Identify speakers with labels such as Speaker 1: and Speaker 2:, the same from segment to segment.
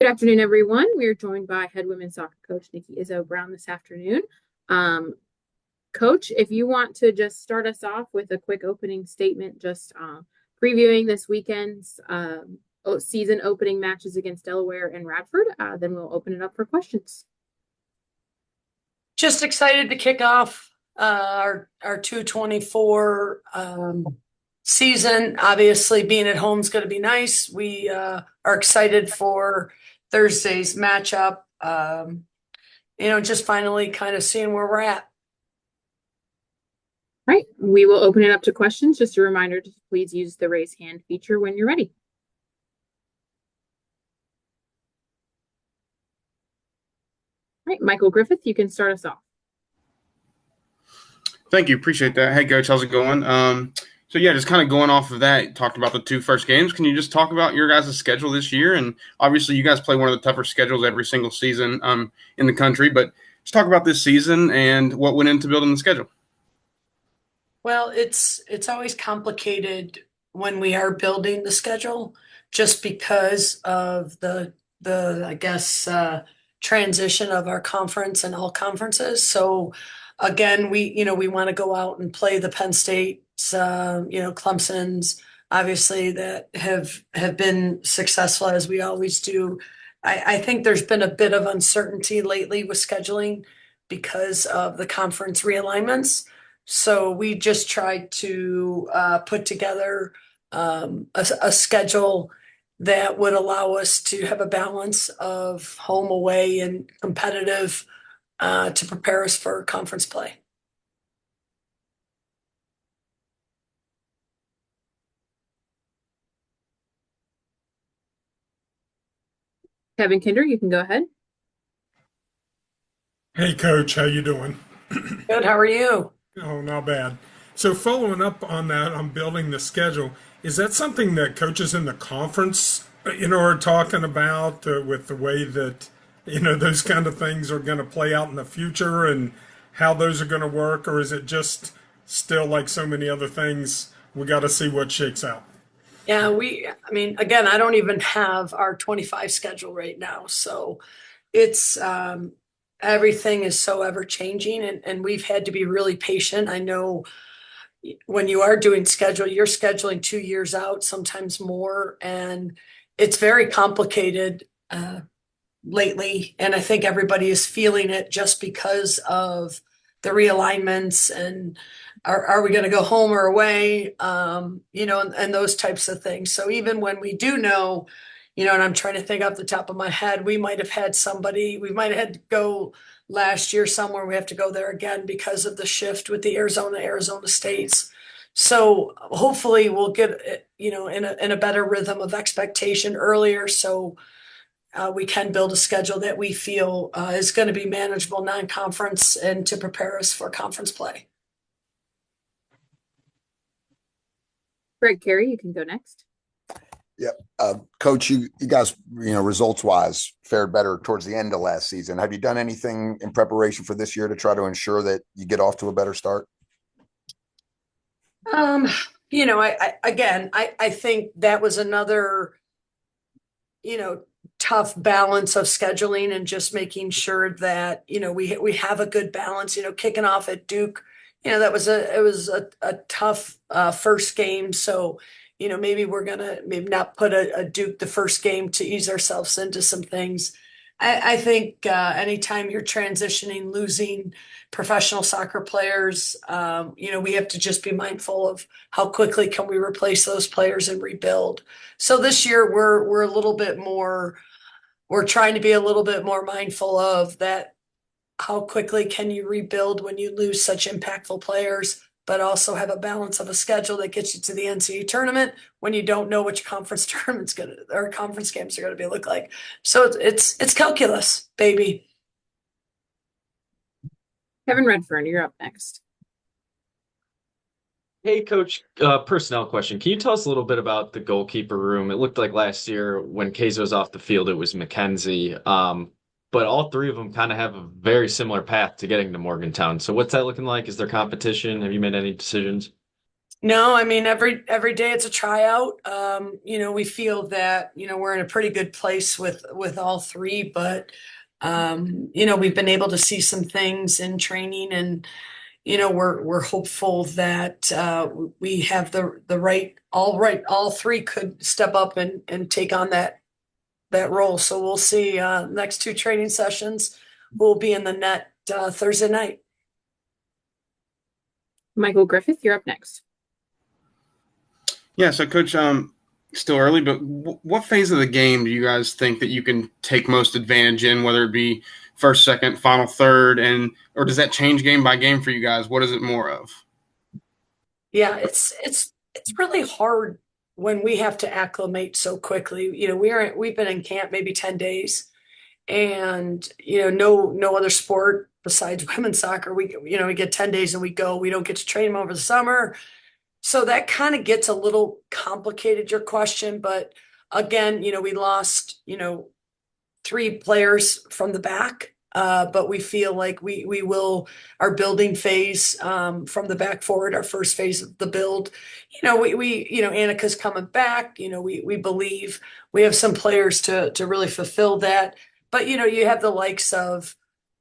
Speaker 1: Good afternoon, everyone. We are joined by head women's soccer coach Nikki Izzo-Brown this afternoon. Um, Coach, if you want to just start us off with a quick opening statement, just previewing this weekend's season opening matches against Delaware and Radford, then we'll open it up for questions.
Speaker 2: Just excited to kick off our 224 season. Obviously, being at home is going to be nice. We are excited for Thursday's matchup. Just finally kind of seeing where we're at.
Speaker 1: Right, we will open it up to questions. Just a reminder to please use the raise hand feature when you're ready. Right, Michael Griffith, you can start us off.
Speaker 3: Thank you. Appreciate that. Hey, Coach, how's it going? Just kind of going off of that, talked about the two first games. Can you just talk about your guys' schedule this year? And obviously, you guys play one of the tougher schedules every single season in the country, but just talk about this season and what went into building the schedule.
Speaker 2: Well, it's always complicated when we are building the schedule, just because of the I guess transition of our conference and all conferences. So again, we want to go out and play the Penn States, Clemson's, obviously that have been successful as we always do. I think there's been a bit of uncertainty lately with scheduling because of the conference realignments. So we just tried to put together a schedule that would allow us to have a balance of home, away, and competitive to prepare us for conference play.
Speaker 1: Kevin Kinder, you can go ahead.
Speaker 4: Hey, Coach, how you doing?
Speaker 2: Good, how are you?
Speaker 4: Oh, not bad. So following up on that, on building the schedule, is that something that coaches in the conference, are talking about with the way that, those kind of things are going to play out in the future and how those are going to work? Or is it just still like so many other things, we got to see what shakes out?
Speaker 2: Yeah, I mean, again, I don't even have our 25 schedule right now. So it's everything is so ever changing, and we've had to be really patient. I know when you are doing schedule, you're scheduling 2 years out, sometimes more, and it's very complicated lately. And I think everybody is feeling it just because of the realignments and are we going to go home or away, and those types of things. So even when we do know, and I'm trying to think off the top of my head, we might have had somebody, we might have had to go last year somewhere. We have to go there again because of the shift with the Arizona States. So hopefully we'll get, in a better rhythm of expectation earlier. So we can build a schedule that we feel is going to be manageable non-conference and to prepare us for conference play.
Speaker 1: Greg Carey, you can go next.
Speaker 5: Yeah, Coach, you guys, results wise, fared better towards the end of last season. Have you done anything in preparation for this year to try to ensure that you get off to a better start?
Speaker 2: Um, I think that was another, tough balance of scheduling and just making sure that, we have a good balance, kicking off at Duke. That was a tough first game. So, maybe we're gonna maybe not put a Duke the first game to ease ourselves into some things. I think anytime you're transitioning, losing professional soccer players, we have to just be mindful of how quickly can we replace those players and rebuild. So this year we're a little bit more, we're trying to be a little bit more mindful of that. How quickly can you rebuild when you lose such impactful players, but also have a balance of a schedule that gets you to the NCAA tournament when you don't know which conference tournament's gonna or conference games are gonna be look like. So it's calculus, baby.
Speaker 1: Kevin Redfern, you're up next.
Speaker 6: Hey, Coach, personnel question. Can you tell us a little bit about the goalkeeper room? It looked like last year when Keizo was off the field, it was Mackenzie. But all three of them kind of have a very similar path to getting to Morgantown. So what's that looking like? Is there competition? Have you made any decisions?
Speaker 2: No, I mean every day it's a tryout. We feel that, we're in a pretty good place with all three, but we've been able to see some things in training, and we're hopeful that we have the all three could step up and take on that role. So we'll see. Next two training sessions will be in the net Thursday night.
Speaker 1: Michael Griffith, you're up next.
Speaker 3: Yeah, so Coach, still early, but what phase of the game do you guys think that you can take most advantage in, whether it be first, second, final, third, or does that change game by game for you guys? What is it more of?
Speaker 2: Yeah, it's really hard when we have to acclimate so quickly. We've been in camp maybe 10 days, and no other sport besides women's soccer. We get 10 days and we go. We don't get to train them over the summer. So that kind of gets a little complicated, your question, but again, we lost, three players from the back. But we feel like we will our building phase from the back forward, our first phase of the build. Annika's coming back. We believe we have some players to really fulfill that. But you have the likes of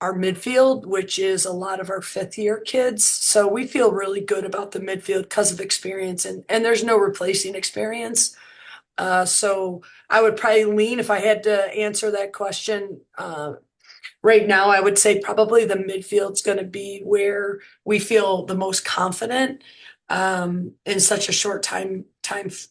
Speaker 2: our midfield, which is a lot of our fifth year kids. So we feel really good about the midfield because of experience, and there's no replacing experience. So I would probably lean, if I had to answer that question right now, I would say probably the midfield's going to be where we feel the most confident in such a short time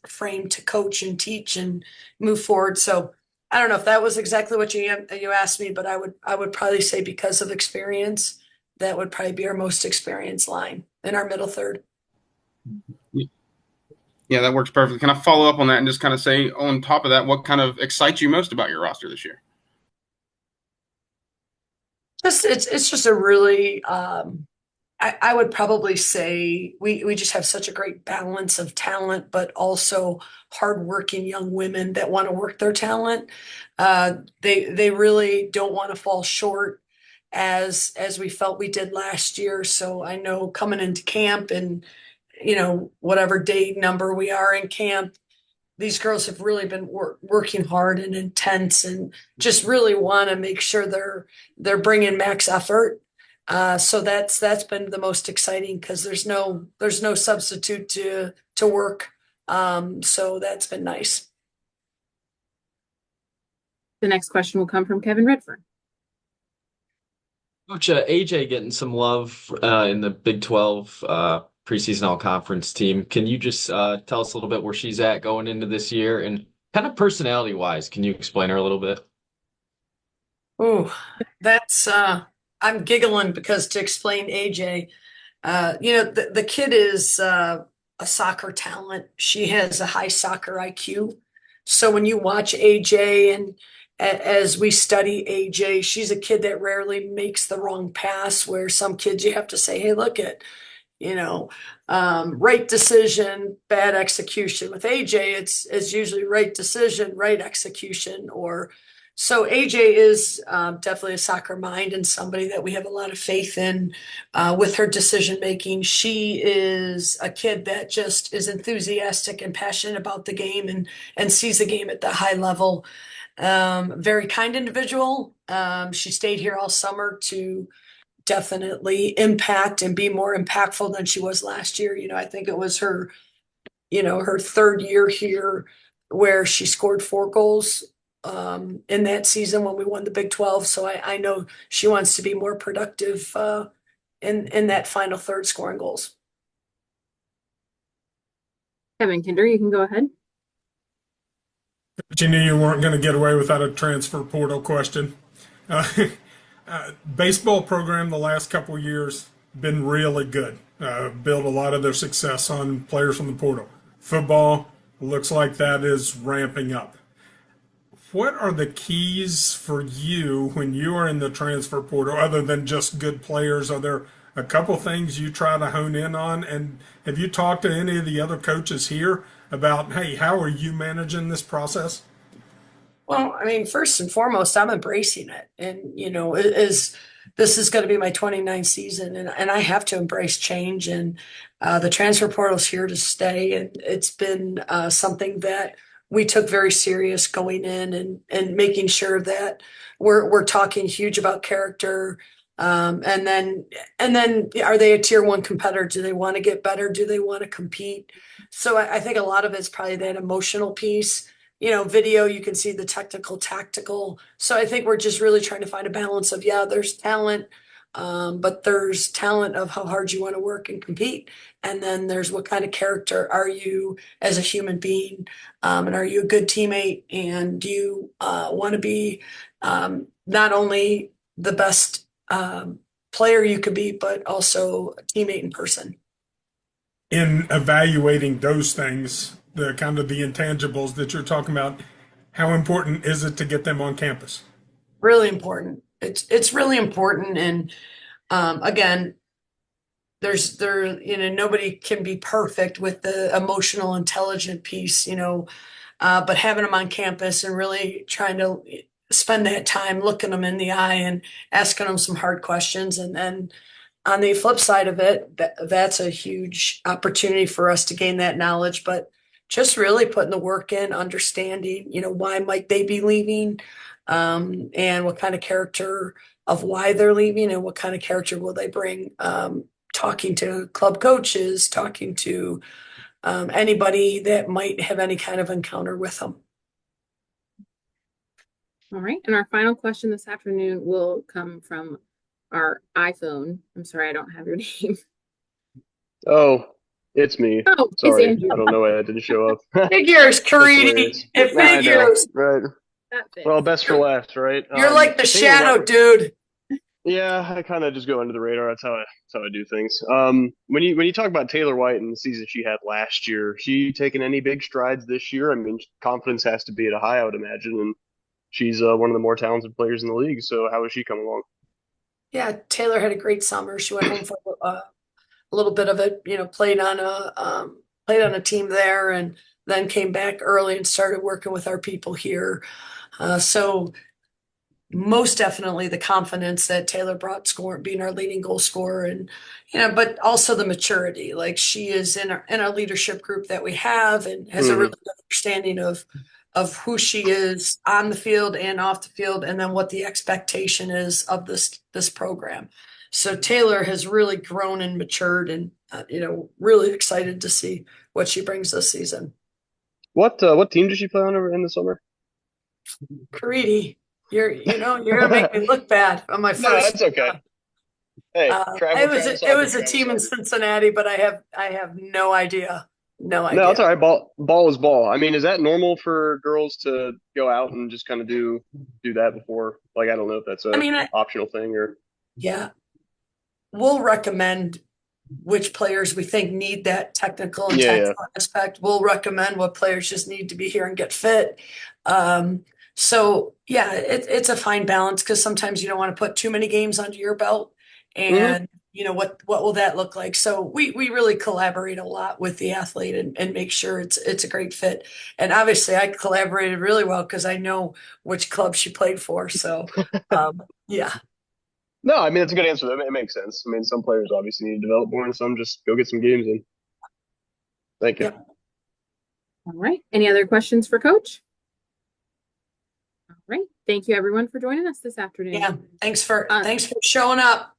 Speaker 2: frame to coach and teach and move forward. So I don't know if that was exactly what you asked me, but I would probably say because of experience, that would probably be our most experienced line in our middle third.
Speaker 3: Yeah, that works perfectly. Can I follow up on that and just kind of say, on top of that, what kind of excites you most about your roster this year?
Speaker 2: It's just a really I would probably say we just have such a great balance of talent, but also hardworking young women that want to work their talent. They really don't want to fall short as we felt we did last year. So I know coming into camp and whatever day number we are in camp, these girls have really been working hard and intense, and just really want to make sure they're bringing max effort. So that's been the most exciting because there's no substitute to work. So that's been nice.
Speaker 1: The next question will come from Kevin Redfern.
Speaker 6: Coach, AJ getting some love in the Big 12 preseason all-conference team. Can you just tell us a little bit where she's at going into this year, and kind of personality-wise, can you explain her a little bit?
Speaker 2: Ooh, that's I'm giggling because to explain AJ, the kid is a soccer talent. She has a high soccer IQ. So when you watch AJ and as we study AJ, she's a kid that rarely makes the wrong pass, where some kids you have to say, hey, look at, you know, right decision, bad execution. With AJ, it's usually right decision, right execution. Or so AJ is definitely a soccer mind and somebody that we have a lot of faith in with her decision making. She is a kid that just is enthusiastic and passionate about the game and sees the game at the high level. Very kind individual. She stayed here all summer to definitely impact and be more impactful than she was last year. I think it was her third year here where she scored 4 goals in that season when we won the Big 12. So I know she wants to be more productive in that final third, scoring goals.
Speaker 1: Kevin Kinder, you can go ahead.
Speaker 4: But you knew you weren't going to get away without a transfer portal question. Uh, Baseball program the last couple of years been really good. Built a lot of their success on players from the portal. Football looks like that is ramping up. What are the keys for you when you are in the transfer portal, other than just good players? Are there a couple things you try to hone in on? And have you talked to any of the other coaches here about, hey, how are you managing this process?
Speaker 2: Well, I mean, first and foremost, I'm embracing it. And, as this is going to be my 29th season, and I have to embrace change. And the transfer portal is here to stay, and it's been something that we took very serious going in, and making sure that we're talking huge about character. And then are they a tier one competitor? Do they want to get better? Do they want to compete? So I think a lot of it's probably that emotional piece. Video, you can see the technical, tactical. So I think we're just really trying to find a balance of, yeah, there's talent, but there's talent of how hard you want to work and compete. And then there's what kind of character are you as a human being, and are you a good teammate? And do you want to be not only the best player you could be, but also a teammate in person?
Speaker 4: In evaluating those things, the kind of the intangibles that you're talking about, how important is it to get them on campus?
Speaker 2: Really important. It's really important. And again, nobody can be perfect with the emotional intelligent piece, but having them on campus and really trying to spend that time looking them in the eye and asking them some hard questions. And then on the flip side of it, that's a huge opportunity for us to gain that knowledge, but just really putting the work in, understanding, why might they be leaving, and what kind of character of why they're leaving, and what kind of character will they bring, talking to club coaches, talking to anybody that might have any kind of encounter with them.
Speaker 1: All right. And our final question this afternoon will come from our iPhone. I'm sorry, I don't have your name.
Speaker 7: Oh, it's me.
Speaker 1: Oh,
Speaker 7: Sorry,
Speaker 1: it's Andrew.
Speaker 7: I don't know why I didn't show up.
Speaker 2: Figures,
Speaker 7: That's
Speaker 2: Caridi.
Speaker 7: hilarious.
Speaker 2: It
Speaker 7: I know,
Speaker 2: figures.
Speaker 7: right?
Speaker 1: That fits.
Speaker 7: Well, best for last, right?
Speaker 2: You're like the
Speaker 7: Taylor
Speaker 2: shadow,
Speaker 7: Roberts-
Speaker 2: dude.
Speaker 7: Yeah, I kind of just go under the radar. That's how I do things. When you talk about Taylor White and the season she had last year, she taken any big strides this year? I mean, confidence has to be at a high, I would imagine, and she's one of the more talented players in the league. So how is she coming along?
Speaker 2: Yeah, Taylor had a great summer. She went home for a little bit of it, played on a team there, and then came back early and started working with our people here. So most definitely the confidence that Taylor brought, being our leading goal scorer, and but also the maturity. Like, she is in our leadership group that we have, and has a really good understanding of who she is on the field and off the field, and then what the expectation is of this program. So Taylor has really grown and matured, and really excited to see what she brings this season.
Speaker 7: What team did she play on over in the summer?
Speaker 2: Caridi, you're gonna make me look bad on my
Speaker 7: No,
Speaker 2: first.
Speaker 7: that's okay. Hey,
Speaker 2: It was a team in Cincinnati, but I have no idea. No idea.
Speaker 7: No, it's all right. Ball is ball. I mean, is that normal for girls to go out and just kind of do that before? Like, I don't know if that's a optional thing or.
Speaker 2: Yeah. We'll recommend which players we think need that technical and tactical aspect. We'll recommend what players just need to be here and get fit. So yeah, it's a fine balance, because sometimes you don't want to put too many games under your belt, and what will that look like? So we really collaborate a lot with the athlete, and make sure it's a great fit. And obviously I collaborated really well because I know which club she played for. So yeah.
Speaker 7: No, I mean, that's a good answer. It makes sense. I mean, some players obviously need to develop more, and some just go get some games in. Thank you.
Speaker 2: Yep.
Speaker 1: All right. Any other questions for Coach? All right. Thank you, everyone, for joining us this afternoon.
Speaker 2: Yeah. Thanks for showing up.